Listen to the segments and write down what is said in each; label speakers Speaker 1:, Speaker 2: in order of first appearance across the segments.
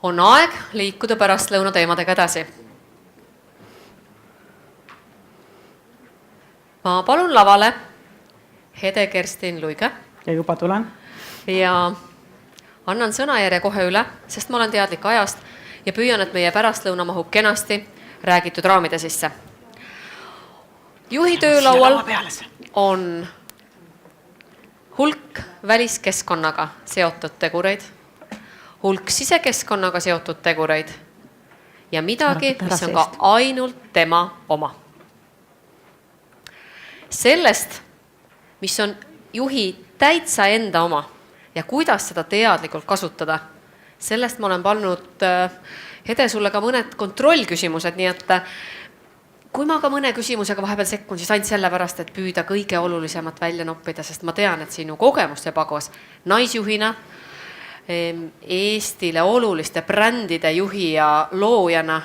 Speaker 1: On aeg liikuda pärastlõuna teemadega edasi. Ma palun lavale Hede Kerstin Luige.
Speaker 2: Ja juba tulen.
Speaker 1: Ja annan sõnajärje kohe üle, sest ma olen teadlik ajast ja püüan, et meie pärastlõuna mahub kenasti räägitud raamide sisse. Juhi töölaual on hulk väliskeskkonnaga seotud tegureid, hulk sisekeskkonnaga seotud tegureid ja midagi, mis on ka ainult tema oma. Sellest, mis on juhi täitsa enda oma ja kuidas seda teadlikult kasutada, sellest ma olen pannud Hede sulle ka mõned kontrollküsimused, nii et kui ma ka mõne küsimusega vahepeal sekkun, siis ainult sellepärast, et püüda kõige olulisemat välja noppida, sest ma tean, et sinu kogemust ja pagus naisjuhina, Eestile oluliste brändide juhi ja loojana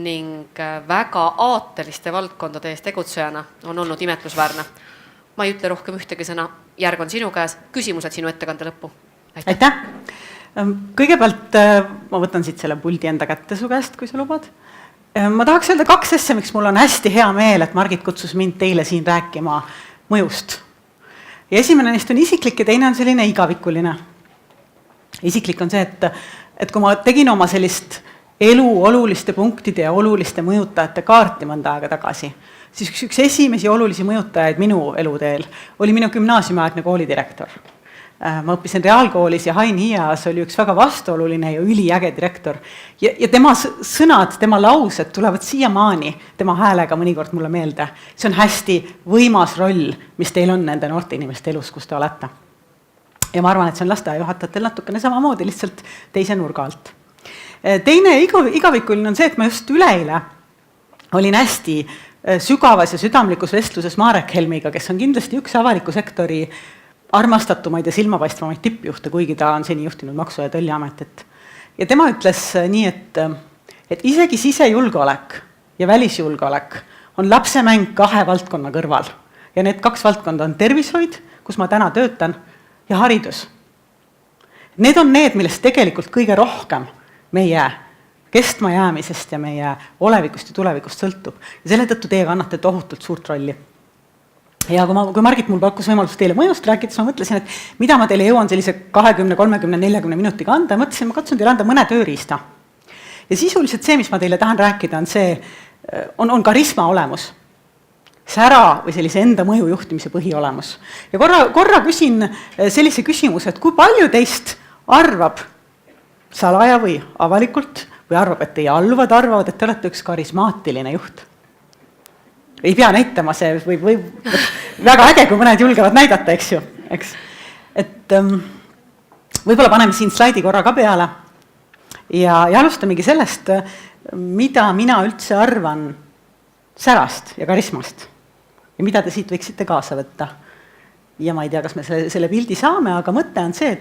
Speaker 1: ning väga aateliste valdkondade eest tegutsejana on olnud imetlusväärne. Ma ei ütle rohkem ühtegi sõna, järg on sinu käes, küsimused sinu ettekande lõppu.
Speaker 2: Aitäh! Kõigepealt ma võtan siit selle puldi enda kätte su käest, kui sa lubad. Ma tahaks öelda 2 asja, miks mul on hästi hea meel, et Margit kutsus mind teile siin rääkima mõjust. Ja esimene neist on isiklik ja teine on selline igavikuline. Isiklik on see, et kui ma tegin oma sellist elu oluliste punktide ja oluliste mõjutajate kaarti mõnda aega tagasi, siis üks esimesi olulisi mõjutajaid minu eluteel oli minu gümnaasiumiaegne koolidirektor. Ma õppisin reaalkoolis ja Hain Hiias oli üks väga vastuoluline ja üliäge direktor. Ja tema sõnad, tema laused tulevad siiamaani tema häälega mõnikord mulle meelde. See on hästi võimas roll, mis teil on nende noorte inimeste elus, kus te olete. Ja ma arvan, et see on lasteaiajuhatajatel natukene samamoodi, lihtsalt teise nurga alt. Teine igavikuline on see, et ma just üleeile olin hästi sügavas ja südamlikus vestluses Marek Helmiga, kes on kindlasti üks avaliku sektori armastatumaid ja silmapaistvamaid tippjuhte, kuigi ta on seni juhtinud Maksu- ja Tolliametit. Ja tema ütles nii, et isegi sisejulgeolek ja välisjulgeolek on lapsemäng 2 valdkonna kõrval. Ja need 2 valdkonda on tervishoid, kus ma täna töötan, ja haridus. Need on need, millest tegelikult kõige rohkem meie kestma jäämisest ja meie olevikust ja tulevikust sõltub. Ja selle tõttu teie kannate tohutult suurt rolli. Ja kui Margit mul pakkus võimalust teile mõjust rääkida, siis ma mõtlesin, et mida ma teile jõuan sellise 20, 30, 40 minutiga anda, ja mõtlesin, ma katsun teile anda mõne tööriista. Ja sisuliselt see, mis ma teile tahan rääkida, on karisma olemus. Sära või sellise enda mõju juhtimise põhiolemus. Ja korra küsin sellise küsimuse, et kui palju teist arvab salaja või avalikult või arvab, et teie alluvad arvavad, et te olete üks karismaatiline juht? Ei pea näitama, see või väga äge, kui mõned julgevad näidata, eks ju. Et võib-olla paneme siin slaidi korra ka peale ja alustamegi sellest, mida mina üldse arvan särast ja karismast ja mida te siit võiksite kaasa võtta. Ja ma ei tea, kas me selle pildi saame, aga mõte on see,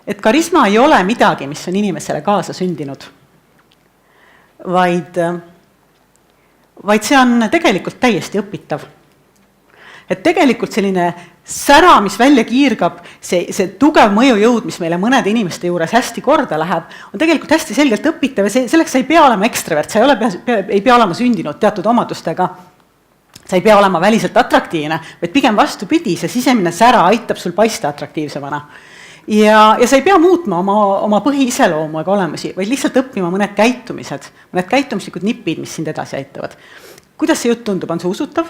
Speaker 2: et karisma ei ole midagi, mis on inimesele kaasa sündinud, vaid see on tegelikult täiesti õpitav. Et tegelikult selline sära, mis välja kiirgab, see tugev mõjujõud, mis meile mõnede inimeste juures hästi korda läheb, on tegelikult hästi selgelt õpitav ja selleks sa ei pea olema ekstravert, sa ei pea olema sündinud teatud omadustega, sa ei pea olema väliselt atraktiivne, vaid pigem vastupidi, see sisemine sära aitab sul paista atraktiivsemana. Ja sa ei pea muutma oma põhiiseloomu ega olemusi, vaid lihtsalt õppima mõned käitumislikud nipid, mis sind edasi aitavad. Kuidas see jutt tundub? On see usutav?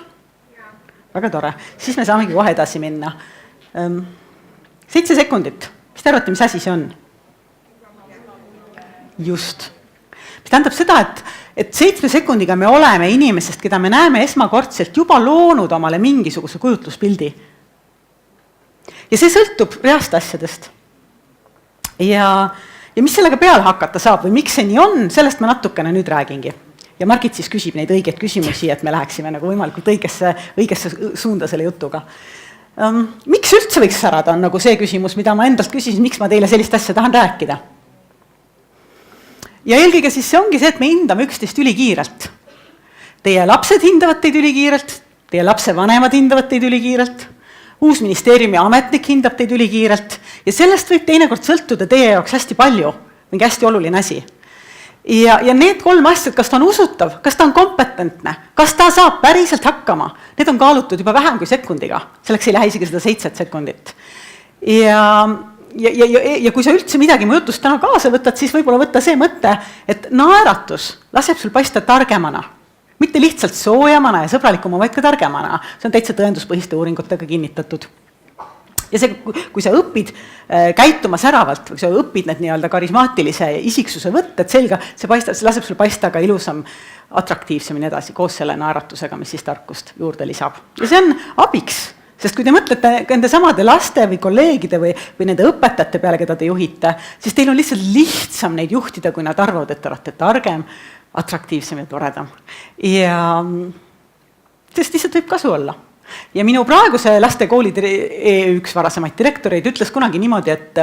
Speaker 2: Ja. Väga tore. Siis me saamegi kohe edasi minna. 7 sekundit. Mis te arvate, mis asi see on? Just. Mis tähendab seda, et 7 sekundiga me oleme inimesest, keda me näeme esmakordselt juba loonud omale mingisuguse kujutluspildi. Ja see sõltub reast asjadest. Ja mis sellega peale hakata saab või miks see nii on, sellest ma natukene nüüd räägingi. Ja Margit siis küsib neid õigeid küsimusi, et me läheksime nagu võimalikult õigesse suunda selle jutuga. Miks üldse võiks särada on nagu see küsimus, mida ma endalt küsisin, miks ma teile sellist asja tahan rääkida. Ja eelkõige siis see ongi see, et me hindame üksteist ülikiirelt. Teie lapsed hindavad teid ülikiirelt, teie lapse vanemad hindavad teid ülikiirelt, uus ministeeriumi ametnik hindab teid ülikiirelt, ja sellest võib teinekord sõltuda teie jaoks hästi palju, mingi hästi oluline asi. Ja need 3 asja, kas ta on usutav, kas ta on kompetentne, kas ta saab päriselt hakkama, need on kaalutud juba vähem kui sekundiga, selleks ei lähe isegi seda 7 sekundit. Ja kui sa üldse midagi mu jutust täna kaasa võtad, siis võib-olla võtta see mõte, et naeratus laseb sul paista targemana, mitte lihtsalt soojamana ja sõbralikuma, vaid ka targemana. See on täitsa tõenduspõhiste uuringutega kinnitatud. Ja see, kui sa õpid käituma säravalt, või sa õpid need nii-öelda karismaatilise isiksuse võtted selga, see laseb sul paista ka ilusam, atraktiivsemini edasi koos selle naeratusega, mis siis tarkust juurde lisab. Ja see on abiks, sest kui te mõtlete nende samade laste või kolleegide või nende õpetajate peale, keda te juhite, siis teil on lihtsalt lihtsam neid juhtida, kui nad arvavad, et te olete targem, atraktiivsem ja toredam. Ja sest lihtsalt võib kasu olla. Ja minu praeguse lastekooli üks varasemaid direktoreid ütles kunagi niimoodi, et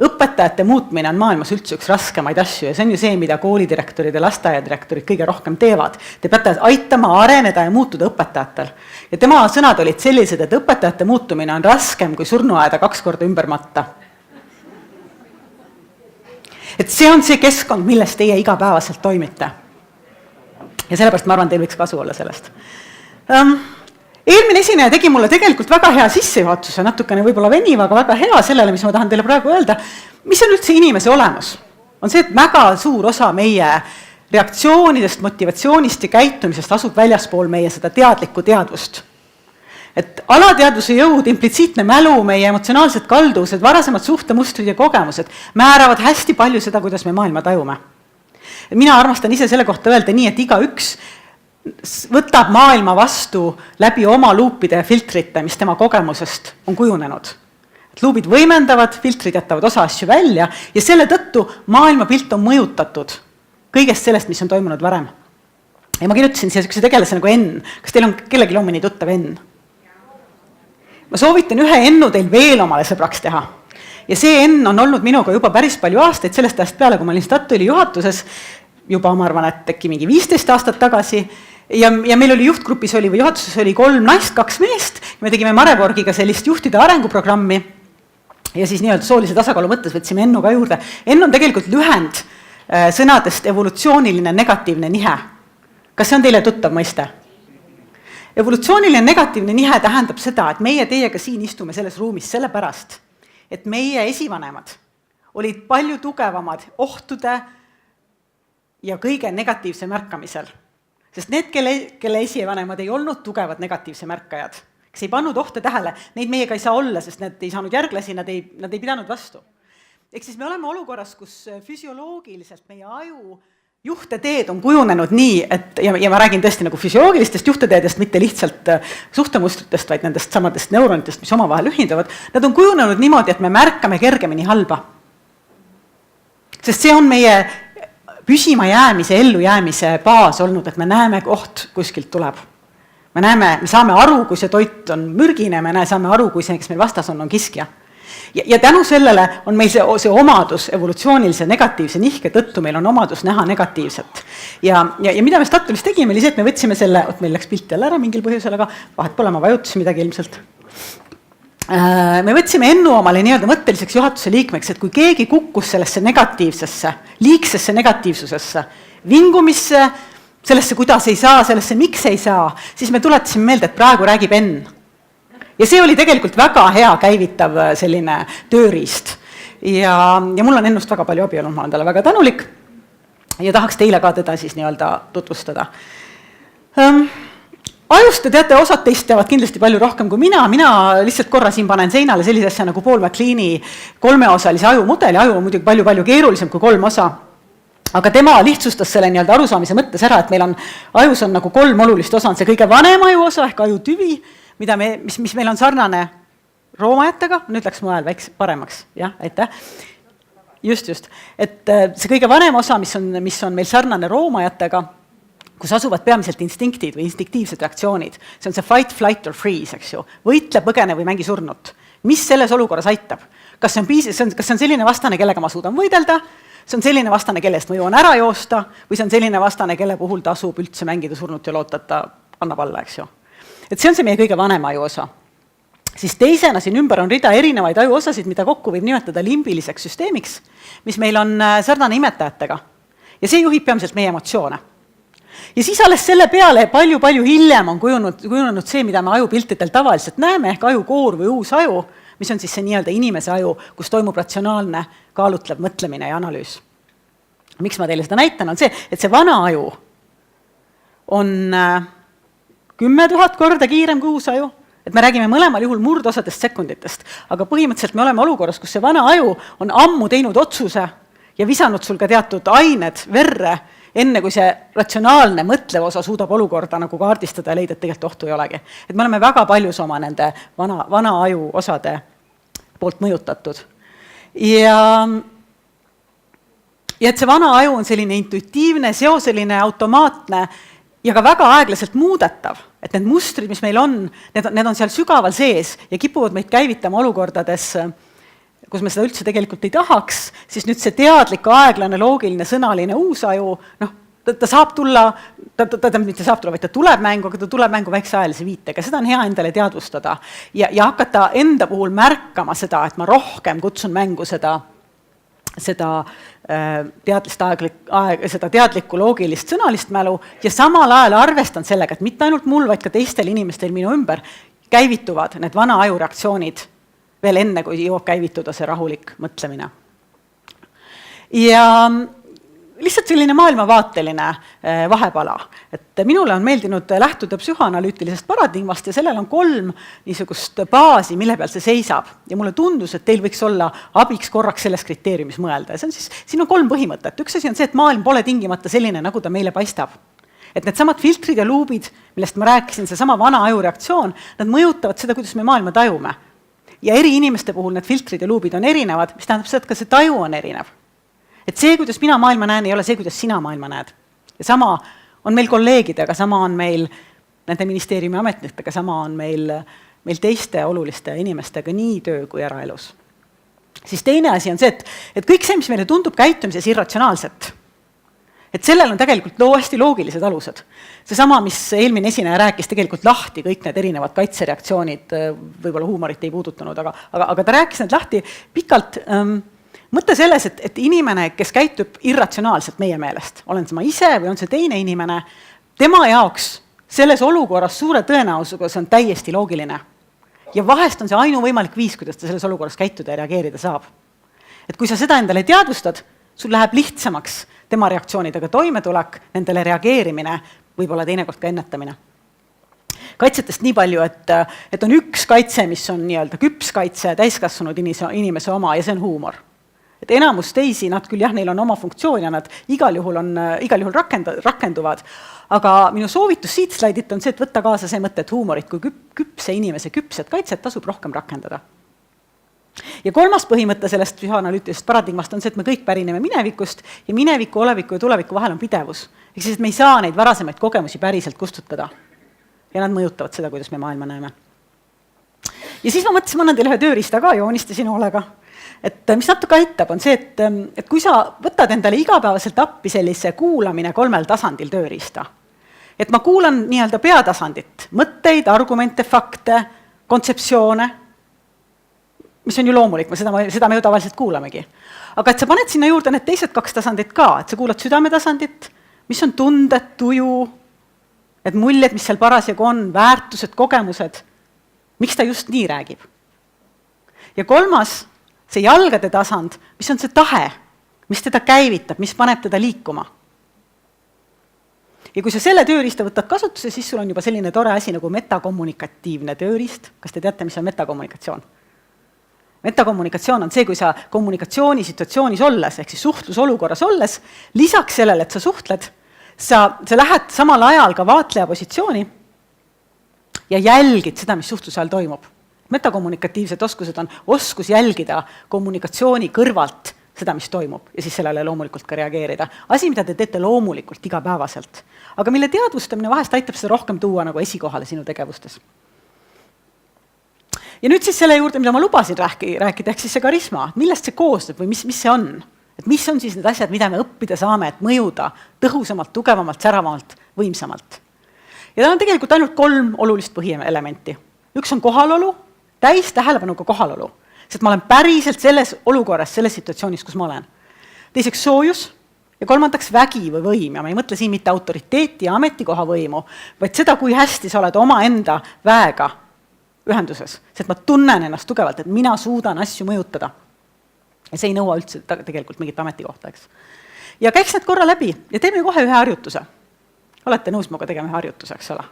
Speaker 2: õpetajate muutmine on maailmas üldse üks raskemaid asju ja see on ju see, mida koolidirektorid ja lasteaiadirektorid kõige rohkem teevad. Te peate aitama areneda ja muutuda õpetajatel. Ja tema sõnad olid sellised, et õpetajate muutumine on raskem kui surnuaeda 2 korda ümber matta. Et see on see keskkond, milles teie igapäevaselt toimite. Ja sellepärast ma arvan, teil võiks kasu olla sellest. Eelmine esineja tegi mulle tegelikult väga hea sissejuhatuse, natukene võib-olla veniv, aga väga hea sellele, mis ma tahan teile praegu öelda. Mis on üldse inimese olemus? On see, et väga suur osa meie reaktsioonidest, motivatsioonist ja käitumisest asub väljaspool meie seda teadlikku teadvust. Et alateadvuse jõud, implitsiitne mälu, meie emotsionaalsed kalduvused, varasemad suhtemustrid ja kogemused määravad hästi palju seda, kuidas me maailma tajume. Mina armastan ise selle kohta öelda nii, et igaüks võtab maailma vastu läbi oma luupide ja filtrite, mis tema kogemusest on kujunenud. Et luubid võimendavad, filtrid jätavad osa asju välja ja selle tõttu maailmapilt on mõjutatud kõigest sellest, mis on toimunud varem. Ja ma kirjutasin siia sellise tegelase nagu N. Kas teil on kellelgi mõni tuttav N? Ma soovitan ühe N-u teil veel omale sõbraks teha. Ja see N on olnud minuga juba päris palju aastaid, sellest ajast peale, kui ma olin Statoili juhatuses, juba ma arvan, et äkki mingi 15 aastat tagasi, ja meil oli juhtgrupis või juhatuses oli 3 naist, 2 meest, me tegime Mareborgiga sellist juhtide arenguprogrammi ja siis nii-öelda soolise tasakaalu mõttes võtsime N-u ka juurde. N on tegelikult lühend sõnadest evolutsiooniline negatiivne nihe. Kas see on teile tuttav mõiste? Evolutsiooniline negatiivne nihe tähendab seda, et meie teiega siin istume selles ruumis sellepärast, et meie esivanemad olid palju tugevamad ohtude ja kõige negatiivse märkamisel. Sest need, kelle esivanemad ei olnud tugevad negatiivse märkajad, kes ei pannud ohte tähele, neid meiega ei saa olla, sest nad ei saanud järglasi, nad ei pidanud vastu. Ehk siis me oleme olukorras, kus füsioloogiliselt meie aju juhteteed on kujunenud nii, et, ja ma räägin tõesti nagu füsioloogilistest juhteteedest, mitte lihtsalt suhtemustritest, vaid nendest samadest neuronitest, mis omavahel ühindavad, nad on kujunenud niimoodi, et me märkame kergemini halba. Sest see on meie püsima jäämise, ellu jäämise baas olnud, et me näeme, oht kuskilt tuleb. Me saame aru, kui see toit on mürgine, me saame aru, kui see, kes meil vastas on kiskja. Ja tänu sellele on meil see omadus evolutsioonilise negatiivse nihke tõttu, meil on omadus näha negatiivset. Ja mida me Statoilis tegime, oli see, et me võtsime selle, meil läks pilt jälle ära mingil põhjusel, aga vahet pole, ma vajutasin midagi ilmselt. Me võtsime Ennu omale nii-öelda mõtteliseks juhatuse liikmeks, et kui keegi kukkus sellesse negatiivsesse, liigsesse negatiivsusesse, vingumisse, sellesse, kuidas ei saa, sellesse, miks ei saa, siis me tuletasime meelde, et praegu räägib Enn. Ja see oli tegelikult väga hea käivitav selline tööriist. Ja mul on Ennust väga palju abi olnud, ma olen talle väga tänulik ja tahaks teile ka teda siis nii-öelda tutvustada. Ajust te teate, osad teist teavad kindlasti palju rohkem kui mina lihtsalt korra siin panen seinale sellise asja nagu Paul MacLeani 3-osalise ajumudeli, aju on muidugi palju keerulisem kui 3 osa. Aga tema lihtsustas selle nii-öelda arusaamise mõttes ära, et meil on, ajus on nagu 3 olulist osa, on see kõige vanem aju osa ehk ajutüvi, mis meil on sarnane roomajatega, nüüd läks mu ajal paremaks, jah, aitäh. Just. Et see kõige vanem osa, mis on meil sarnane roomajatega, kus asuvad peamiselt instinktid või instinktiivsed reaktsioonid. See on see fight, flight or freeze, eks ju. Võitle, põgene või mängi surnut. Mis selles olukorras aitab? Kas see on selline vastane, kellega ma suudan võidelda? See on selline vastane, kellest ma jõuan ära joosta? Või see on selline vastane, kelle puhul tasub üldse mängida surnut ja loota, et ta annab alla, eks ju? Et see on see meie kõige vanem aju osa. siis teisena siin ümber on rida erinevaid ajuosasid, mida kokku võib nimetada limbiliseks süsteemiks, mis meil on sarnane imetajatega. Ja see juhib peamiselt meie emotsioone. Ja siis alles selle peale palju-palju hiljem on kujunenud see, mida me ajupiltidel tavaliselt näeme, ehk ajukoor või uus aju, mis on siis see nii-öelda inimese aju, kus toimub ratsionaalne, kaalutlev mõtlemine ja analüüs. Miks ma teile seda näitan, on see, et see vana aju on 10 000 korda kiirem kui uus aju, et me räägime mõlemal juhul murdosadest sekunditest, aga põhimõtteliselt me oleme olukorras, kus see vana aju on ammu teinud otsuse ja visanud sul ka teatud ained verre, enne kui see ratsionaalne mõtlev osa suudab olukorda nagu kaardistada ja leida, et tegelikult ohtu ei olegi. Et me oleme väga paljus oma nende vana aju osade poolt mõjutatud. Ja et see vana aju on selline intuitiivne, seoseline, automaatne ja ka väga aeglaselt muudetav, et need mustrid, mis meil on, need on seal sügaval sees ja kipuvad meid käivitama olukordades, kus me seda üldse tegelikult ei tahaks, siis nüüd see teadlik, aeglane, loogiline, sõnaline uus aju, ta saab tulla, mitte saab tulla, vaid ta tuleb mängu, aga ta tuleb mängu väikse ajalise viitega. Seda on hea endale teadvustada ja hakata enda puhul märkama seda, et ma rohkem kutsun mängu seda teadlikku loogilist sõnalist mälu ja samal ajal arvestan sellega, et mitte ainult mul, vaid ka teistel inimestel minu ümber käivituvad need vana aju reaktsioonid veel enne, kui jõuab käivituda see rahulik mõtlemine. Ja lihtsalt selline maailmavaateline vahepala. Et minule on meeldinud lähtuda psühhoanalüütilisest paradigmast ja sellel on 3 niisugust baasi, mille peal see seisab. Ja mulle tundus, et teil võiks olla abiks korraks selles kriteeriumis mõelda. Ja see on siis, siin on 3 põhimõtet. Üks asi on see, et maailm pole tingimata selline, nagu ta meile paistab. Et need samad filtrid ja luubid, millest ma rääkisin, see sama vana aju reaktsioon, nad mõjutavad seda, kuidas me maailma tajume. Ja eri inimeste puhul need filtrid ja luubid on erinevad, mis tähendab seda, et ka see taju on erinev. Et see, kuidas mina maailma näen, ei ole see, kuidas sina maailma näed. Ja sama on meil kolleegidega, sama on meil nende ministeeriumi ametnikega, sama on meil teiste oluliste inimestega nii töö kui eraelus. Siis teine asi on see, et kõik see, mis meile tundub käitumises irratsionaalset, et sellel on tegelikult hästi loogilised alused. Seesama, mis eelmine esineja rääkis tegelikult lahti, kõik need erinevad kaitsereaktsioonid, võib-olla huumorit ei puudutanud, aga ta rääkis need lahti pikalt. Mõte selles, et inimene, kes käitub irratsionaalselt meie meelest, olen see ma ise või on see teine inimene, tema jaoks selles olukorras suure tõenäosusega see on täiesti loogiline. Ja vahest on see ainuvõimalik viis, kuidas ta selles olukorras käituda ja reageerida saab. Et kui sa seda endale teadvustad, sul läheb lihtsamaks tema reaktsioonidega toimetulek, nendele reageerimine, võib-olla teinekord ka ennetamine. Kaitsetest nii palju, et on üks kaitse, mis on nii-öelda küps kaitse, täiskasvanud inimese oma ja see on huumor. Et enamus teisi, nad küll jah, neil on oma funktsioon ja nad igal juhul rakenduvad, aga minu soovitus siit slaidit on see, et võtta kaasa see mõte, et huumorit kui küpse inimese küpset kaitset tasub rohkem rakendada. Ja 3. põhimõte sellest psühhoanalüütilisest paradigmast on see, et me kõik pärineme minevikust ja mineviku, oleviku ja tuleviku vahel on pidevus. Ehk siis, et me ei saa neid varasemaid kogemusi päriselt kustutada. Ja nad mõjutavad seda, kuidas me maailma näeme. Ja siis ma mõtlesin, ma annan teile ühe tööriista ka, joonistasin hoolega. Et mis natuke aitab, on see, et kui sa võtad endale igapäevaselt appi sellise kuulamine 3 tasandil tööriista, et ma kuulan nii-öelda peatasandit, mõtteid, argumente, fakte, kontseptsioone, mis on ju loomulik, seda me ju tavaliselt kuulamegi. Aga et sa paned sinna juurde need teised 2 tasandit ka, et sa kuulad südametasandit, mis on tunded, tuju, need muljed, mis seal parasjagu on, väärtused, kogemused, miks ta just nii räägib. Ja 3, see jalgade tasand, mis on see tahe, mis teda käivitab, mis paneb teda liikuma. Ja kui sa selle tööriista võtad kasutuse, siis sul on juba selline tore asi nagu metakommunikatiivne tööriist. Kas te teate, mis on metakommunikatsioon? Metakommunikatsioon on see, kui sa kommunikatsioonisituatsioonis olles, ehk siis suhtlusolukorras olles, lisaks sellele, et sa suhtled, sa lähed samal ajal ka vaatleja positsiooni ja jälgid seda, mis suhtluse ajal toimub. Metakommunikatiivsed oskused on oskus jälgida kommunikatsiooni kõrvalt seda, mis toimub ja siis sellele loomulikult ka reageerida. Asi, mida te teete loomulikult igapäevaselt, aga mille teadvustamine vahest aitab seda rohkem tuua nagu esikohale sinu tegevustes. Ja nüüd siis selle juurde, mida ma lubasin rääkida, ehk siis see karisma, millest see koosneb või mis see on? Et mis on siis need asjad, mida me õppida saame, et mõjuda tõhusamalt, tugevamalt, säravamalt, võimsamalt. Ja tal on tegelikult ainult 3 olulist põhielementi. Üks on kohalolu, täis tähelepanuga kohalolu, sest ma olen päriselt selles olukorras, selles situatsioonis, kus ma olen. Teiseks soojus ja kolmandaks vägi või võim ja ma ei mõtle siin mitte autoriteeti ja ametikoha võimu, vaid seda, kui hästi sa oled omaenda väega ühenduses, sest ma tunnen ennast tugevalt, et mina suudan asju mõjutada. Ja see ei nõua üldse tegelikult mingit ametikohta, eks. Ja käiks need korra läbi ja teeme kohe ühe harjutuse. Olete nõus minuga tegema ühe harjutuse, eks ole.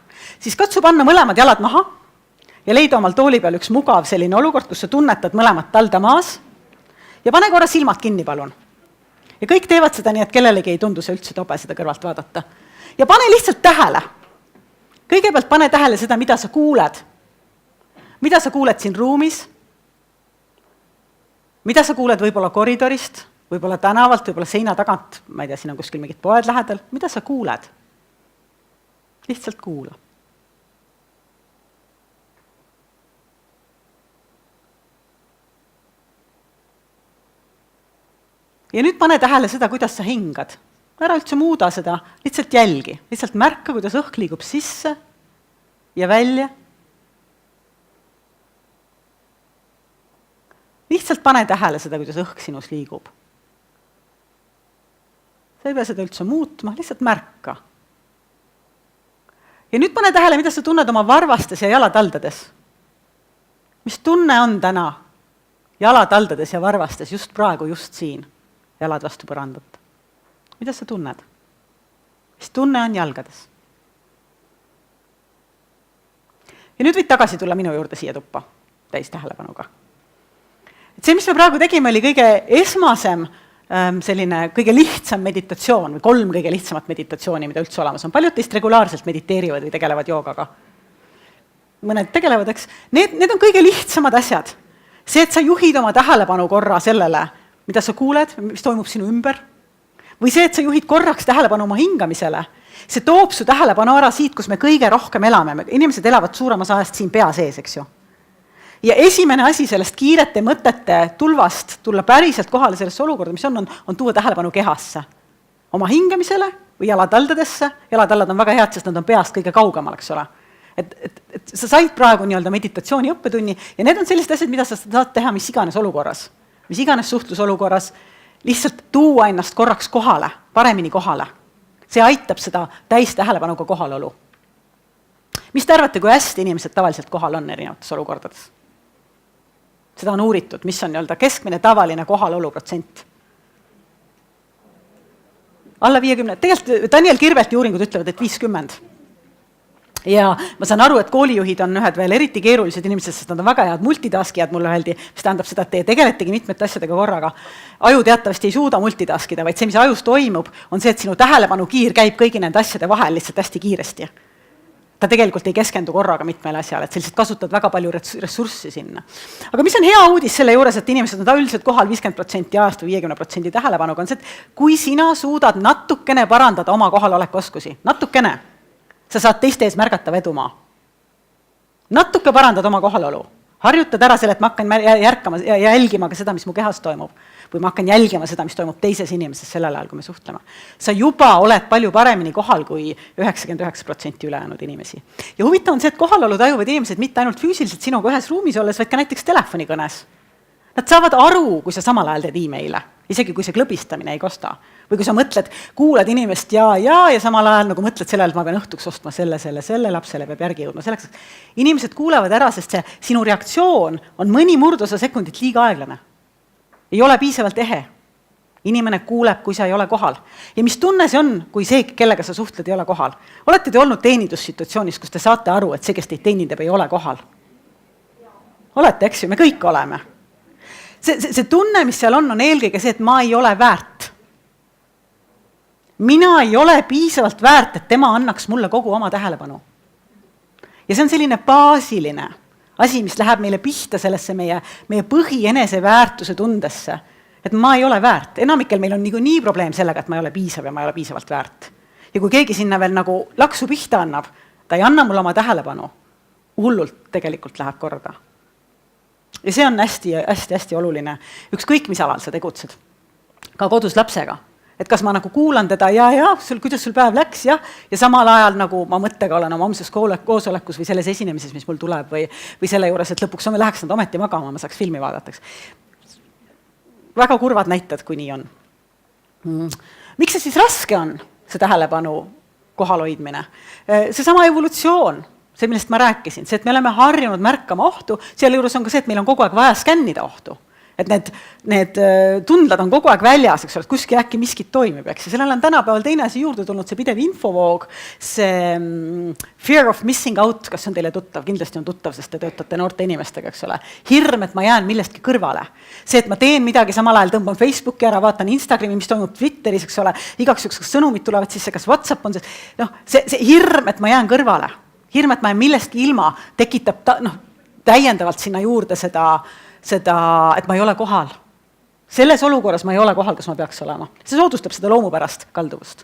Speaker 2: Siis katsu panna mõlemad jalad maha ja leida omal tooli peal üks mugav selline olukord, kus sa tunnetad mõlemad talda maas ja pane korra silmad kinni, palun. Ja kõik teevad seda nii, et kellelegi ei tundu see üldse tobe seda kõrvalt vaadata. Ja pane lihtsalt tähele. Kõigepealt pane tähele seda, mida sa kuuled. Mida sa kuuled siin ruumis? Mida sa kuuled võib-olla koridorist, võib-olla tänavalt, võib-olla seina tagant, ma ei tea, siin on kuskil mingid poed lähedal. Mida sa kuuled? Lihtsalt kuula. Ja nüüd pane tähele seda, kuidas sa hingad. Ära üldse muuda seda, lihtsalt jälgi. Lihtsalt märka, kuidas õhk liigub sisse ja välja. Lihtsalt pane tähele seda, kuidas õhk sinus liigub. Sa ei pea seda üldse muutma, lihtsalt märka. Ja nüüd pane tähele, mida sa tunned oma varvastes ja jalataldades. Mis tunne on täna jalataldades ja varvastes just praegu, just siin, jalad vastu põrandat? Mida sa tunned? Mis tunne on jalgades? Ja nüüd võid tagasi tulla minu juurde siia tuppa, täis tähelepanuga. See, mis me praegu tegime, oli kõige esmasem, selline kõige lihtsam meditatsioon või 3 kõige lihtsamat meditatsiooni, mida üldse olemas on. Paljud teist regulaarselt mediteerivad või tegelevad joogaga. Mõned tegelevad, eks. Need on kõige lihtsamad asjad. See, et sa juhid oma tähelepanu korra sellele, mida sa kuuled, mis toimub sinu ümber, või see, et sa juhid korraks tähelepanu oma hingamisele, see toob su tähelepanu ära siit, kus me kõige rohkem elame. Inimesed elavad suuremas ajast siin pea sees, eks ju. Ja esimene asi sellest kiirete mõtete tulvast tulla päriselt kohale sellesse olukorda, mis on tuua tähelepanu kehasse. Oma hingamisele või jalataldadesse. Jalatallad on väga head, sest nad on peast kõige kaugemal, eks ole. Et sa said praegu nii-öelda meditatsiooni õppetunni ja need on sellised asjad, mida sa saad teha mis iganes olukorras. Mis iganes suhtlusolukorras. Lihtsalt tuua ennast korraks kohale, paremini kohale. See aitab seda täis tähelepanuga kohalolu. Mis te arvate, kui hästi inimesed tavaliselt kohal on erinevates olukordades? Seda on uuritud, mis on nii-öelda keskmine tavaline kohalolu protsent. Alla 50. Tegelikult Daniel Kirvelti uuringud ütlevad, et 50. Ja ma saan aru, et koolijuhid on ühed veel eriti keerulised inimesed, sest nad on väga head multitaskijad, mulle öeldi, mis tähendab seda, et te tegeletegi mitmete asjadega korraga. Aju teatavasti ei suuda multitaskida, vaid see, mis ajus toimub, on see, et sinu tähelepanu kiir käib kõigi nende asjade vahel lihtsalt hästi kiiresti. Ta tegelikult ei keskendu korraga mitmele asjale, et sa lihtsalt kasutad väga palju ressurssi sinna. Aga mis on hea uudis selle juures, et inimesed on üldiselt kohal 50% ajast või 50% tähelepanuga, on see, et kui sina suudad natukene parandada oma kohaloleku oskusi, natukene, sa saad teiste ees märgata vedumaa. Natuke parandad oma kohalolu. Harjutad ära selle, et ma hakkan järkama ja jälgima ka seda, mis mu kehas toimub. Või ma hakkan jälgima seda, mis toimub teises inimeses sellel ajal, kui me suhtleme. Sa juba oled palju paremini kohal kui 99% ülejäänud inimesi. Ja huvitav on see, et kohalolu tajuvad inimesed mitte ainult füüsiliselt sinuga ühes ruumis olles, vaid ka näiteks telefonikõnes. Nad saavad aru, kui sa samal ajal teed e-maile, isegi kui see klõbistamine ei kosta. Või kui sa mõtled, kuulad inimest ja samal ajal nagu mõtled sellele, et ma pean õhtuks ostma selle lapsele peab järgi jõudma. Selleks, inimesed kuulevad ära, sest see sinu reaktsioon on mõni murdosa sekundit liiga aeglane. Ei ole piisavalt ehe. Inimene kuuleb, kui sa ei ole kohal. Ja mis tunne see on, kui see, kellega sa suhtled, ei ole kohal? Olete te olnud teenindussituatsioonis, kus te saate aru, et see, kes teid teenindab, ei ole kohal? Olete, eks ju, me kõik oleme. See tunne, mis seal on eelkõige see, et ma ei ole väärt. Mina ei ole piisavalt väärt, et tema annaks mulle kogu oma tähelepanu. Ja see on selline baasiline asi, mis läheb meile pihta sellesse meie põhienesese väärtuse tundesse, et ma ei ole väärt. Enamikel meil on nii probleem sellega, et ma ei ole piisav ja ma ei ole piisavalt väärt. Ja kui keegi sinna veel nagu laksu pihta annab, ta ei anna mulle oma tähelepanu, hullult tegelikult läheb korda. Ja see on hästi oluline. Ükskõik, mis alal sa tegutsed. Ka kodus lapsega. et kas ma nagu kuulan teda kuidas sul päev läks, ja samal ajal nagu ma mõttega olen oma homses koosolekus või selles esinemises, mis mul tuleb või selle juures, et lõpuks läheks nad ometi magama, ma saaks filmi vaadata. Väga kurvad näited, kui nii on. Miks see siis raske on, see tähelepanu kohal hoidmine? Seesama evolutsioon, see, millest ma rääkisin, see, et me oleme harjunud märkama ohtu, selle juures on ka see, et meil on kogu aeg vaja skännida ohtu. Et need tundlad on kogu aeg väljas, eks ole, et kuskil äkki miskit toimib, eks. Ja sellel on tänapäeval teine asi juurde tulnud, see pidev infovoog, see fear of missing out, kas on teile tuttav? Kindlasti on tuttav, sest te töötate noorte inimestega, eks ole. Hirm, et ma jään millestki kõrvale. See, et ma teen midagi, samal ajal tõmban Facebooki ära, vaatan Instagrami, mis toimub Twitteris, eks ole, igaks juhuks sõnumid tulevad sisse, kas WhatsApp on see, see hirm, et ma jään kõrvale. Hirm, et ma jään millestki ilma, tekitab täiendavalt sinna juurde seda, et ma ei ole kohal. Selles olukorras ma ei ole kohal, kas ma peaks olema. See soodustab seda loomupärast kalduvust.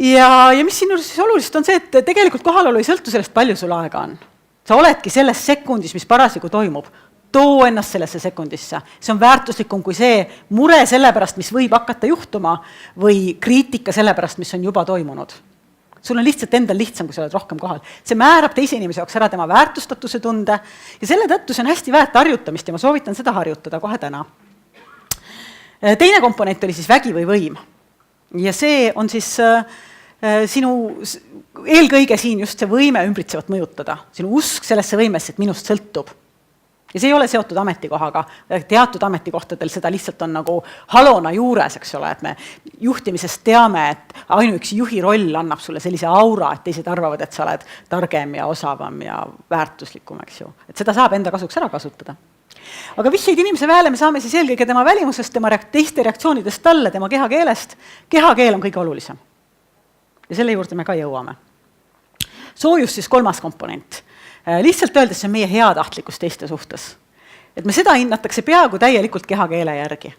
Speaker 2: Ja mis siin siis olulist on see, et tegelikult kohalolu ei sõltu sellest, palju sul aega on. Sa oledki selles sekundis, mis parasjagu toimub. Too ennast sellesse sekundisse. See on väärtuslikum kui see mure selle pärast, mis võib hakata juhtuma või kriitika selle pärast, mis on juba toimunud. Sul on lihtsalt endal lihtsam, kui sa oled rohkem kohal. See määrab teise inimese jaoks ära tema väärtustatuse tunde ja selle tõttu see on hästi väärt harjutamist ja ma soovitan seda harjutada kohe täna. Teine komponent oli siis vägi või võim. Ja see on siis sinu eelkõige siin just see võime ümbritsevat mõjutada. Sinu usk sellesse võimesse, et minust sõltub. Ja see ei ole seotud ametikohaga, teatud ametikohtadel seda lihtsalt on nagu halona juures, eks ole, et me juhtimisest teame, et ainuüksi juhi roll annab sulle sellise aura, et teised arvavad, et sa oled targem ja osavam ja väärtuslikum, eks ju. Et seda saab enda kasuks ära kasutada. Aga vihjeid inimese väele me saame siis eelkõige tema välimusest, tema teiste reaktsioonidest talle, tema kehakeelest. Kehakeel on kõige olulisem. Ja selle juurde me ka jõuame. Soojus siis kolmas komponent. Lihtsalt öeldes see on meie heatahtlikkus teiste suhtes. Et me seda hinnatakse peaaegu täielikult kehakeele järgi.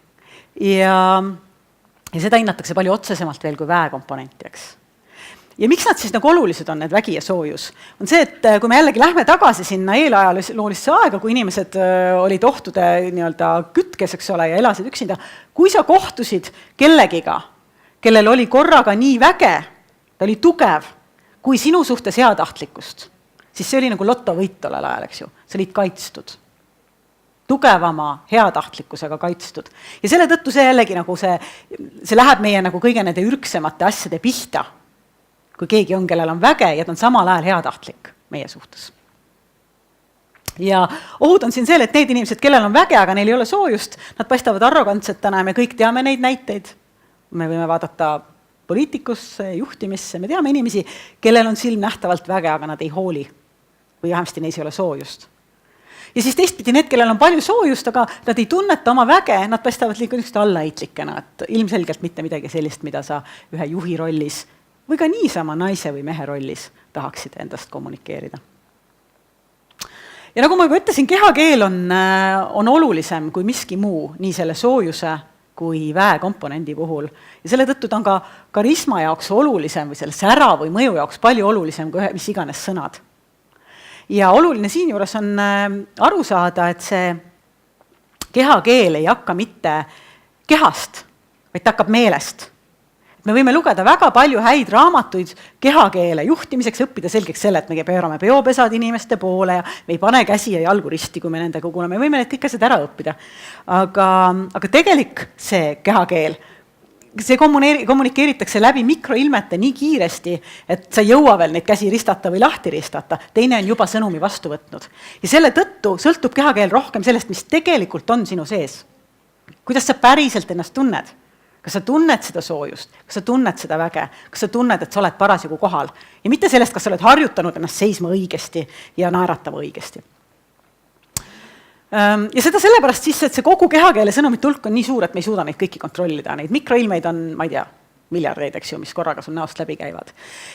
Speaker 2: Ja seda hinnatakse palju otsesemalt veel kui väekomponenti, eks. Ja miks nad siis nagu olulised on, need vägi ja soojus? On see, et kui me jällegi lähme tagasi sinna eelajaloolisse aega, kui inimesed olid ohtude kütkes, eks ole, ja elasid üksinda, kui sa kohtusid kellegiga, kellel oli korraga nii väge, ta oli tugev, kui sinu suhtes heatahtlikkust, siis see oli nagu lotovõit tollel ajal, eks ju. Sa olid kaitstud. Tugevama heatahtlikkusega kaitstud. Ja selle tõttu see jällegi nagu see läheb meie nagu kõige nende ürksemate asjade pihta, kui keegi on, kellel on väge ja ta on samal ajal heatahtlik meie suhtes. Ja ohud on siin see, et need inimesed, kellel on väge, aga neil ei ole soojust, nad paistavad arrogantsetena ja me kõik teame neid näiteid. Me võime vaadata poliitikusse, juhtimisse, me teame inimesi, kellel on silm nähtavalt väge, aga nad ei hooli. Või vähemasti neis ei ole soojust. Ja siis teistpidi need, kellel on palju soojust, aga nad ei tunneta oma väge, nad paistavad liiga allaheitlikena, et ilmselgelt mitte midagi sellist, mida sa ühe juhi rollis või ka niisama naise või mehe rollis tahaksid endast kommunikeerida. Ja nagu ma juba ütlesin, kehakeel on olulisem kui miski muu, nii selle soojuse kui väekomponendi puhul. Ja selle tõttu ta on ka karisma jaoks olulisem või selle sära või mõju jaoks palju olulisem kui mis iganes sõnad. Ja oluline siin juures on aru saada, et see kehakeel ei hakka mitte kehast, vaid ta hakkab meelest. Me võime lugeda väga palju häid raamatuid kehakeele juhtimiseks, õppida selgeks selle, et me pöörame peopesad inimeste poole ja me ei pane käsi ja jalgu risti, kui me nendega kuuleme. Me võime need kõik asjad ära õppida. Aga tegelik see kehakeel, see kommunikeeritakse läbi mikroilmete nii kiiresti, et sa ei jõua veel neid käsi ristata või lahti ristata. Teine on juba sõnumi vastu võtnud. Ja selle tõttu sõltub kehakeel rohkem sellest, mis tegelikult on sinu sees. Kuidas sa päriselt ennast tunned? Kas sa tunned seda soojust? Kas sa tunned seda väge? Kas sa tunned, et sa oled parasjagu kohal? Ja mitte sellest, kas sa oled harjutanud ennast seisma õigesti ja naeratama õigesti. Ja seda sellepärast siis, et see kogu kehakeele sõnumite hulk on nii suur, et me ei suuda neid kõiki kontrollida. Neid mikroilmeid on, ma ei tea, miljardeid, eks ju, mis korraga sul näost läbi käivad.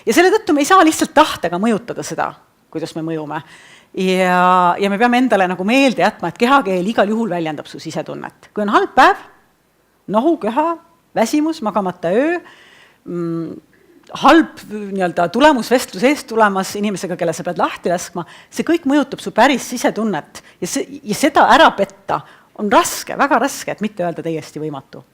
Speaker 2: Ja selle tõttu me ei saa lihtsalt tahtega mõjutada seda, kuidas me mõjume. Ja me peame endale nagu meelde jätma, et kehakeel igal juhul väljendab su sisetunnet. Kui on halb päev, nohu, köha, väsimus, magamata öö, halb tulemusvestlus eest tulemas inimesega, kelle sa pead lahti laskma, see kõik mõjutab su päris sisetunnet ja seda ära petta on raske, väga raske, et mitte öelda täiesti võimatu.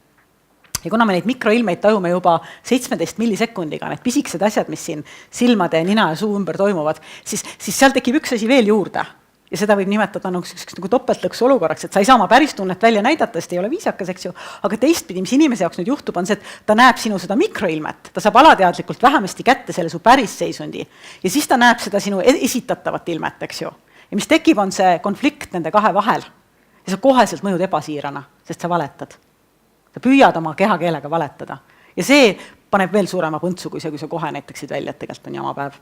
Speaker 2: Ja kuna me neid mikroilmeid tajume juba 17 millisekundiga, need pisikesed asjad, mis siin silmade, nina ja suu ümber toimuvad, siis seal tekib üks asi veel juurde. Ja seda võib nimetada nagu topeltlõksu olukorraks, et sa ei saa oma päris tunnet välja näidata, sest ei ole viisakas, eks ju, aga teistpidi, mis inimese jaoks nüüd juhtub, on see, et ta näeb sinu seda mikroilmet, ta saab alateadlikult vähemasti kätte selle su päris seisundi ja siis ta näeb seda sinu esitatavat ilmet, eks ju. Ja mis tekib, on see konflikt nende kahe vahel ja sa koheselt mõjud ebasiirana, sest sa valetad. Sa püüad oma kehakeelega valetada ja see paneb veel suurema põntsu kui see, kui sa kohe näitaksid välja, et tegelikult on jamapäev.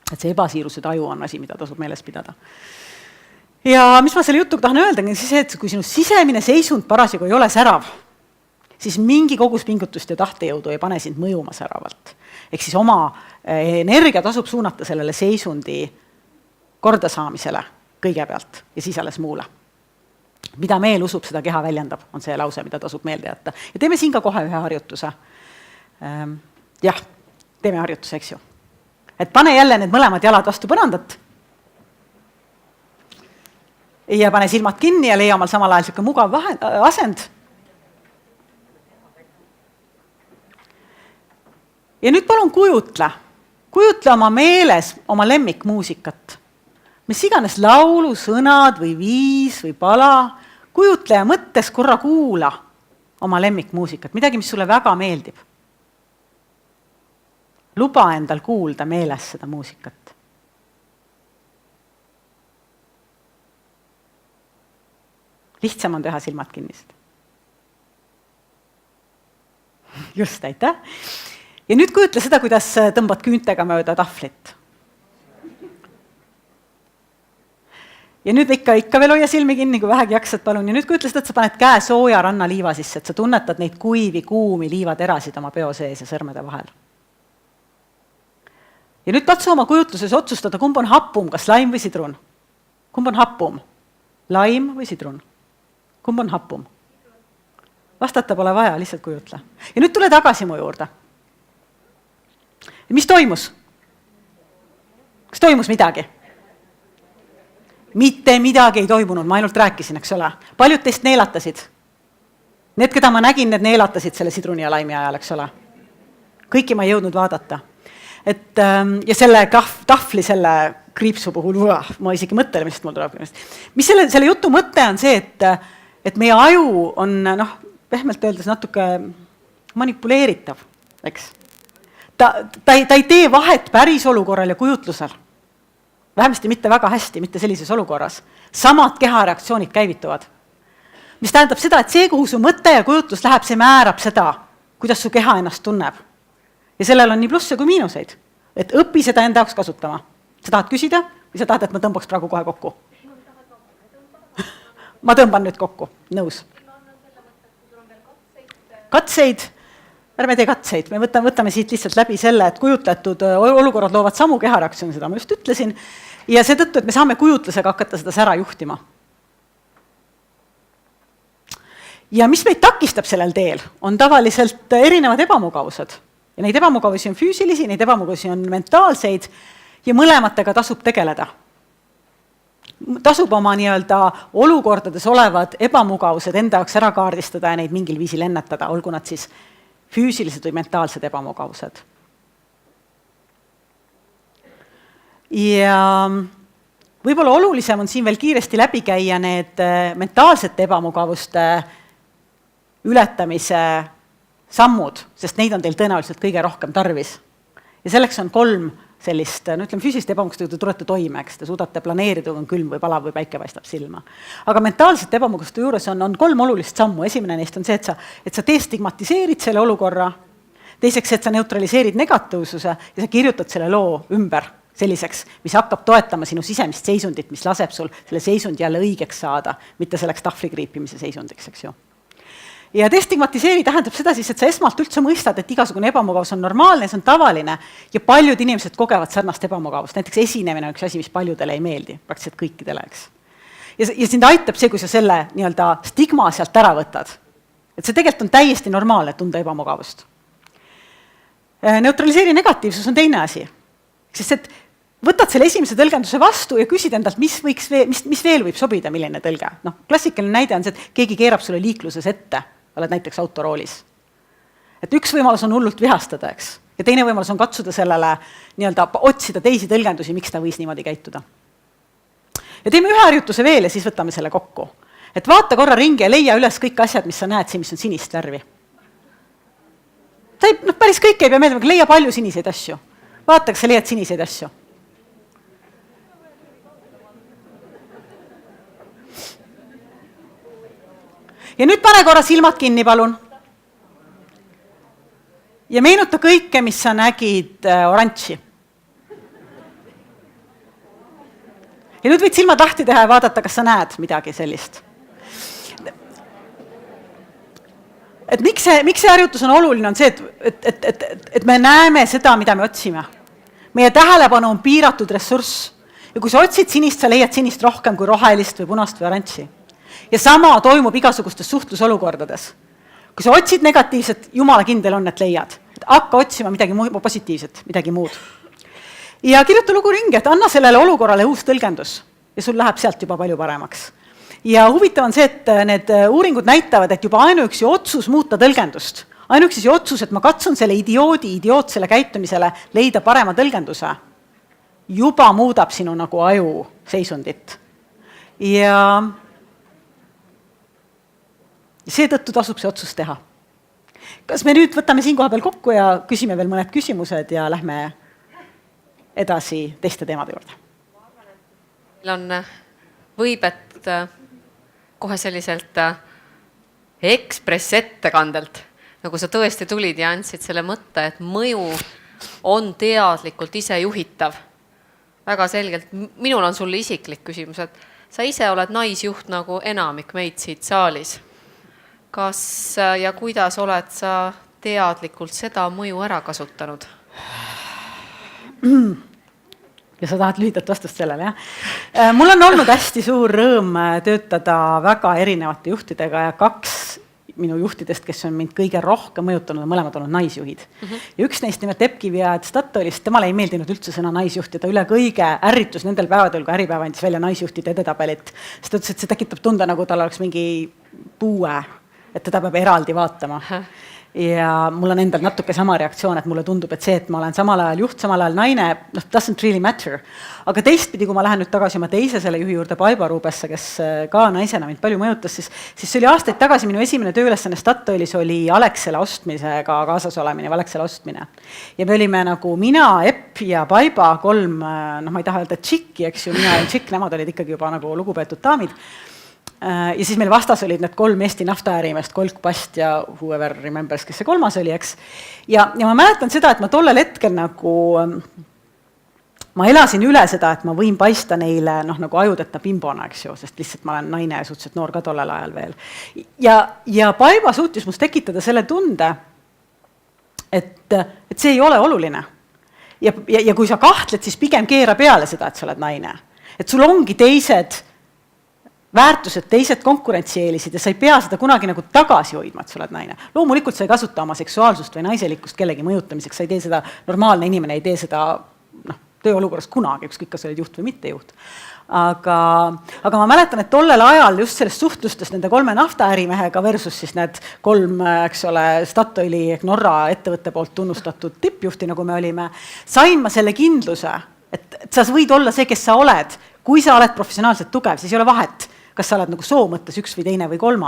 Speaker 2: Et see ebasiiruse taju on asi, mida tasub meeles pidada. Ja mis ma selle jutuga tahan öelda, on siis see, et kui sinu sisemine seisund parasjagu ei ole särav, siis mingi kogus pingutust ja tahtejõudu ei pane sind mõjuma säravalt. Ehk siis oma energia tasub suunata sellele seisundi kordasaamisele kõigepealt ja siis alles muule. Mida meel usub, seda keha väljendab, on see lause, mida tasub meelde jätta. Ja teeme siin ka kohe ühe harjutuse. Teeme harjutuse, eks ju. Et pane jälle need mõlemad jalad vastu põrandat ja pane silmad kinni ja leia omal samal ajal selline mugav asend. Ja nüüd palun kujutle oma meeles oma lemmikmuusikat. Mis iganes laulu, sõnad või viis või pala, kujutle ja mõttes korra kuula oma lemmikmuusikat, midagi, mis sulle väga meeldib. Luba endal kuulda meeles seda muusikat. Lihtsam on teha silmad kinnist. Just, aitäh. Ja nüüd kujutle seda, kuidas tõmbad küüntega mööda tahvlit. Ja nüüd ikka veel hoia silmi kinni, kui vähegi jaksad, palun. Ja nüüd kujutle seda, et sa paned käe sooja rannaliiva sisse, et sa tunnetad neid kuivi, kuumi liivaterasid oma peo sees ja sõrmede vahel. Ja nüüd katsu oma kujutluses otsustada, kumb on happum, kas laim või sidrun. Kumb on happum? Laim või sidrun? Kumb on happum? Vastata pole vaja, lihtsalt kujutle. Ja nüüd tule tagasi mu juurde. Ja mis toimus? Kas toimus midagi? Mitte midagi ei toimunud, ma ainult rääkisin, eks ole. Paljud teist neelatasid. Need, keda ma nägin, need neelatasid selle sidruni ja laimi ajal, eks ole. Kõiki ma ei jõudnud vaadata. Ja selle tahvli, selle kriipsu puhul, ma isegi mõttele, mis mul tuleb. Mis selle jutu mõte on see, et meie aju on, pehmelt öeldes natuke manipuleeritav, eks. Ta ei tee vahet päris olukorral ja kujutlusel. Vähemasti mitte väga hästi, mitte sellises olukorras. Samad kehareaktsioonid käivituvad. Mis tähendab seda, et see, kuhu su mõte ja kujutlus läheb, see määrab seda, kuidas su keha ennast tunneb. Ja sellel on nii plusse kui miinuseid. Et õpi seda enda jaoks kasutama. Sa tahad küsida või sa tahad, et ma tõmbaks praegu kohe kokku? Ma tõmban nüüd kokku. Nõus. Katseid. Ärme tee katseid. Me võtame siit lihtsalt läbi selle, et kujutletud olukorrad loovad samu kehareaktsiooni, seda ma just ütlesin. Ja seetõttu, et me saame kujutlusega hakata seda sära juhtima. Ja mis meid takistab sellel teel, on tavaliselt erinevad ebamugavused. Ja neid ebamugavusi on füüsilisi, neid ebamugavusi on mentaalseid ja mõlematega tasub tegeleda. Tasub oma olukordades olevad ebamugavused enda jaoks ära kaardistada ja neid mingil viisil ennetada, olgu nad siis füüsilised või mentaalsed ebamugavused. Ja võib-olla olulisem on siin veel kiiresti läbi käia need mentaalsete ebamugavuste ületamise sammud, sest neid on teil tõenäoliselt kõige rohkem tarvis. Ja selleks on 3 sellist, füüsilist ebamugavust, te tulete toime, eks te suudate planeerida, kui on külm või palav või päike paistab silma. Aga mentaalsete ebamugavuste juures on 3 olulist sammu. Esimene neist on see, et sa destigmatiseerid selle olukorra. Teiseks, et sa neutraliseerid negatiivsuse ja sa kirjutad selle loo ümber selliseks, mis hakkab toetama sinu sisemist seisundit, mis laseb sul selle seisundi jälle õigeks saada, mitte selleks tahvlikriipimise seisundiks, eks ju. Ja destigmatiseeri tähendab seda siis, et sa esmalt üldse mõistad, et igasugune ebamugavus on normaalne, see on tavaline ja paljud inimesed kogevad sarnast ebamugavust. Näiteks esinemine on üks asi, mis paljudele ei meeldi, praktiliselt kõikidele, eks. Ja sind aitab see, kui sa selle stigma sealt ära võtad. Et see tegelikult on täiesti normaalne tunda ebamugavust. Neutraliseeri negatiivsus on teine asi. Sest et võtad selle esimese tõlgenduse vastu ja küsid endalt, mis veel võib sobida, milline tõlge. Klassikaline näide on see, et keegi keerab sulle liikluses ette, oled näiteks autoroolis. et üks võimalus on hullult vihastada, eks. Ja teine võimalus on katsuda sellele nii-öelda otsida teisi tõlgendusi, miks ta võis niimoodi käituda. Ja teeme ühe harjutuse veel ja siis võtame selle kokku. Et vaata korra ringi ja leia üles kõik asjad, mis sa näed siin, mis on sinist värvi. Päris kõik ei pea meeldima, aga leia palju siniseid asju. Vaata, kas sa leiad siniseid asju. Ja nüüd pane korra silmad kinni, palun. Ja meenuta kõike, mis sa nägid oranži. Ja nüüd võid silmad lahti teha ja vaadata, kas sa näed midagi sellist. Et miks see harjutus on oluline, on see, et me näeme seda, mida me otsime. Meie tähelepanu on piiratud ressurss. Ja kui sa otsid sinist, sa leiad sinist rohkem kui rohelist või punast või oranži. Ja sama toimub igasugustes suhtlusolukordades. Kui sa otsid negatiivset, jumala kindel on, et leiad. Et hakka otsima midagi positiivset, midagi muud. Ja kirjuta lugu ringi, et anna sellele olukorrale uus tõlgendus. Ja sul läheb sealt juba palju paremaks. Ja huvitav on see, et need uuringud näitavad, et juba ainuüksi otsus muuta tõlgendust. Ainuüksi otsus, et ma katsun selle idiootsele käitumisele leida parema tõlgenduse. Juba muudab sinu nagu aju seisundit. Ja seetõttu tasub see otsus teha. Kas me nüüd võtame siin koha peal kokku ja küsime veel mõned küsimused ja lähme edasi teiste teemade juurde?
Speaker 1: Meil on võib, et kohe selliselt ekspressettekandelt, nagu sa tõesti tulid ja andsid selle mõtte, et mõju on teadlikult ise juhitav. Väga selgelt. Minul on sulle isiklik küsimus, et sa ise oled naisjuht nagu enamik meid siit saalis. Kas ja kuidas oled sa teadlikult seda mõju ära kasutanud?
Speaker 2: Ja sa tahad lühidalt vastust sellele, jah? Mul on olnud hästi suur rõõm töötada väga erinevate juhtidega ja 2 minu juhtidest, kes on mind kõige rohkem mõjutanud, on mõlemad olnud naisjuhid. Ja üks neist nimelt Epkivi ja Statoilist, temale ei meeldinud üldse sõna naisjuht ja ta üle kõige ärritus nendel päevadel, kui Äripäev andis välja naisjuhtide edetabelit. Sest ta ütles, et see tekitab tunda, nagu tal oleks mingi puue, et teda peab eraldi vaatama. Ja mul on endal natuke sama reaktsioon, et mulle tundub, et see, et ma olen samal ajal juht, samal ajal naine, doesn't really matter. Aga teistpidi, kui ma lähen nüüd tagasi oma teise selle juhi juurde Paiba Ruubesse, kes ka naisena mind palju mõjutas, siis see oli aastaid tagasi minu esimene tööülesanne Statoilis oli Alexela ostmisega kaasas olemine, Alexela ostmine. Ja me olime nagu mina, Epp ja Paiba 3, ma ei taha öelda tšikki, eks ju, mina ja tšikk, nemad olid ikkagi juba nagu lugupeetud daamid. Ja siis meil vastas olid need 3 Eesti naftaärimest, Kolk, Past ja whoever remembers, kes see 3. oli, eks. Ja ma mäletan seda, et ma tollel hetkel nagu, ma elasin üle seda, et ma võin paista neile nagu ajudeta bimbona, eks ju, sest lihtsalt ma olen naine ja suhteliselt noor ka tollel ajal veel. Ja Paiba suutis must tekitada selle tunde, et see ei ole oluline. Ja kui sa kahtled, siis pigem keera peale seda, et sa oled naine. Et sul ongi teised väärtused, teised konkurentsieelisid ja sa ei pea seda kunagi nagu tagasi hoidma, et sa oled naine. Loomulikult sa ei kasuta oma seksuaalsust või naiselikkust kellegi mõjutamiseks, sa ei tee seda, normaalne inimene ei tee seda tööolukorras kunagi, ükskõik kas oled juht või mitte juht. Aga ma mäletan, et tollel ajal just sellest suhtlustest nende 3 naftaärimehega versus siis need 3, eks ole, Statoili ehk Norra ettevõtte poolt tunnustatud tippjuhti, nagu me olime, sain ma selle kindluse, et sa võid olla see, kes sa oled. Kui sa oled professionaalselt tugev, siis ei ole vahet, kas sa oled nagu soo mõttes 1 või 2 või 3.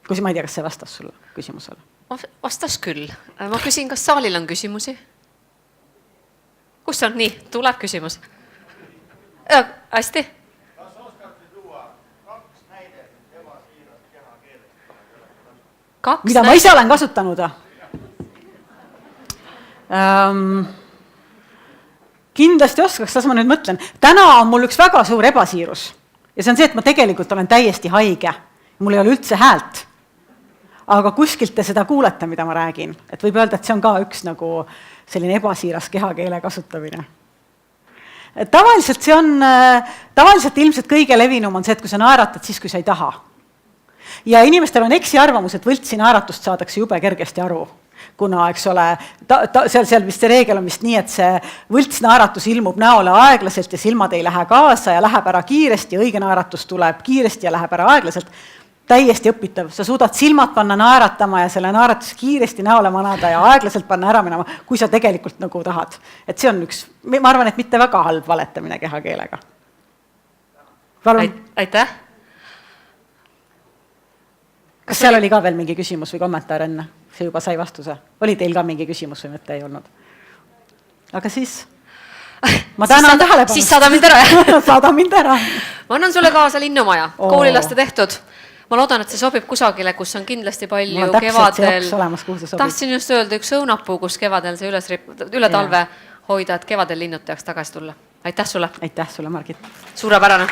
Speaker 2: Kui ma ei tea, kas see vastas sulle küsimusele?
Speaker 1: Vastas küll. Ma küsin, kas saalil on küsimusi? Kus on? Nii, tuleb küsimus. Hästi.
Speaker 3: Kas oskate tuua 2 näidet ebasiirast kehakeelest?
Speaker 2: Mida ma ise olen kasutanud? Kindlasti oskaks, kas ma nüüd mõtlen. Täna on mul üks väga suur ebasiirus. Ja see on see, et ma tegelikult olen täiesti haige. Mul ei ole üldse häält. Aga kuskilt te seda kuulete, mida ma räägin. Et võib öelda, et see on ka üks nagu selline ebasiiras kehakeele kasutamine. Tavaliselt ilmselt kõige levinum on see, et kui sa naeratad, siis kui sa ei taha. Ja inimestel on eksiarvamus, et võltsi naeratust saadakse jube kergesti aru. Kuna, eks ole, seal vist see reegel on vist nii, et see võltsnaeratus ilmub näole aeglaselt ja silmad ei lähe kaasa ja läheb ära kiiresti ja õige naeratus tuleb kiiresti ja läheb ära aeglaselt. täiesti õpitav, sa suudad silmad panna naeratama ja selle naeratus kiiresti näole manada ja aeglaselt panna ära minema, kui sa tegelikult nagu tahad. Et see on üks, ma arvan, et mitte väga halb valetamine kehakeelega. Palun.
Speaker 1: Aitäh.
Speaker 2: Kas seal oli ka veel mingi küsimus või kommentaar enne? See juba sai vastuse. Oli teil ka mingi küsimus või mõte ei olnud? Aga siis... Ma tänan tähelepanu.
Speaker 1: Siis saada mind ära.
Speaker 2: Saada mind ära.
Speaker 1: Ma annan sulle kaasa linnumaja, koolilaste tehtud. Ma loodan, et see sobib kusagile, kus on kindlasti palju kevadel. Tahtsin just öelda üks õunapuu, kus kevadel see üle talve hoida, et kevadel linnud teaks tagasi tulla. Aitäh sulle.
Speaker 2: Aitäh sulle, Margit.
Speaker 1: Suurepärane.